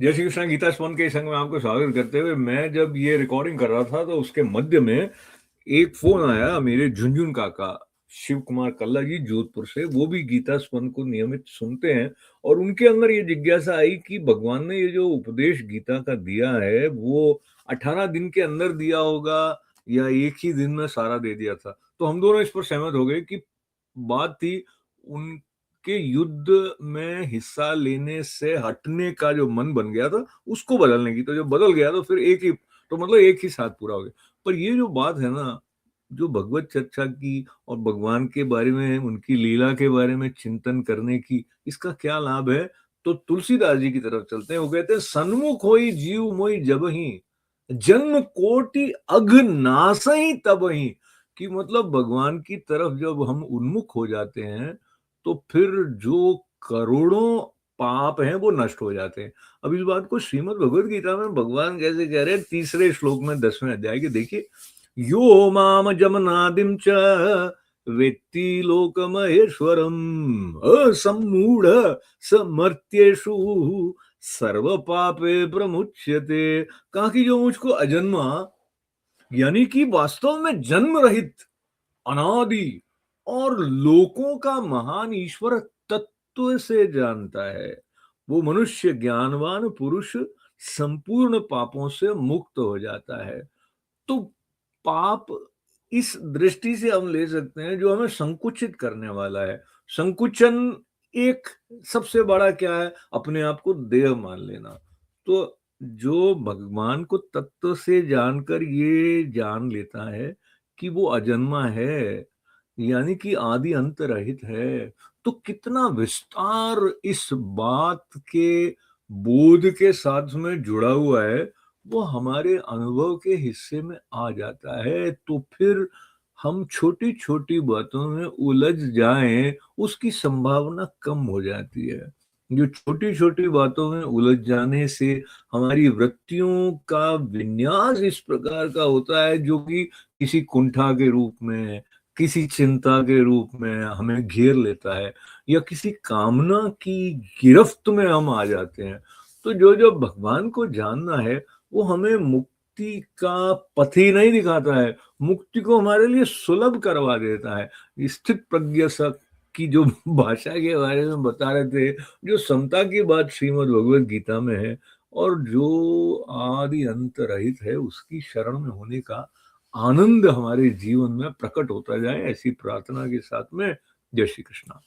जय श्री कृष्ण। गीता स्पंद के संग में आपको स्वागत करते हुए मैं जब ये रिकॉर्डिंग कर रहा था तो उसके मध्य में एक फोन आया। मेरे झुनझुन काका शिव कुमार कल्ला जी जोधपुर से, वो भी गीता स्पंद को नियमित सुनते हैं, और उनके अंदर ये जिज्ञासा आई कि भगवान ने ये जो उपदेश गीता का दिया है वो 18 दिन के अंदर दिया होगा या एक ही दिन में सारा दे दिया था। तो हम दोनों इस पर सहमत हो गए कि बात थी उनके युद्ध में हिस्सा लेने से हटने का, जो मन बन गया था उसको बदलने की। तो जब बदल गया तो फिर एक ही, तो मतलब एक ही साथ पूरा हो गया। पर ये जो बात है ना, जो भगवत चर्चा की और भगवान के बारे में, उनकी लीला के बारे में चिंतन करने की, इसका क्या लाभ है? तो तुलसीदास जी की तरफ चलते हैं। वो कहते हैं, सन्मुख होई जीव मोई जबहि, जन्म कोटि अघ नासहि तबहि। कि मतलब भगवान की तरफ जब हम उन्मुख हो जाते हैं तो फिर जो करोड़ों पाप हैं वो नष्ट हो जाते हैं। अब इस बात को श्रीमद् भगवद गीता में भगवान कैसे कह रहे हैं, तीसरे श्लोक में 10वें अध्याय के देखिए। यो माम जमनादिम च वेत्ति लोकमहेश्वरम असम्मूढ़ समर्त्येषु सर्व पापे प्रमुच्यते। कहा कि जो मुझको अजन्मा, यानी कि वास्तव में जन्म रहित, अनादि और लोकों का महान ईश्वर तत्व से जानता है, वो मनुष्य ज्ञानवान पुरुष संपूर्ण पापों से मुक्त हो जाता है। तो पाप इस दृष्टि से हम ले सकते हैं जो हमें संकुचित करने वाला है। संकुचन एक सबसे बड़ा क्या है, अपने आप को देह मान लेना। तो जो भगवान को तत्व से जानकर ये जान लेता है कि वो अजन्मा है, यानी कि आदि अंत रहित है, तो कितना विस्तार इस बात के बोध के साथ में जुड़ा हुआ है, वो हमारे अनुभव के हिस्से में आ जाता है। तो फिर हम छोटी छोटी बातों में उलझ जाएं, उसकी संभावना कम हो जाती है। जो छोटी छोटी बातों में उलझ जाने से हमारी वृत्तियों का विन्यास इस प्रकार का होता है जो कि किसी कुंठा के रूप में, किसी चिंता के रूप में हमें घेर लेता है, या किसी कामना की गिरफ्त में हम आ जाते हैं। तो जो जो भगवान को जानना है वो हमें मुक्ति का पथ ही नहीं दिखाता है, मुक्ति को हमारे लिए सुलभ करवा देता है। स्थित प्रज्ञ की जो भाषा के बारे में बता रहे थे, जो समता की बात श्रीमद् भगवद गीता में है, और जो आदि अंत रहित है उसकी शरण में होने का आनंद हमारे जीवन में प्रकट होता जाए, ऐसी प्रार्थना के साथ में जय श्री कृष्ण।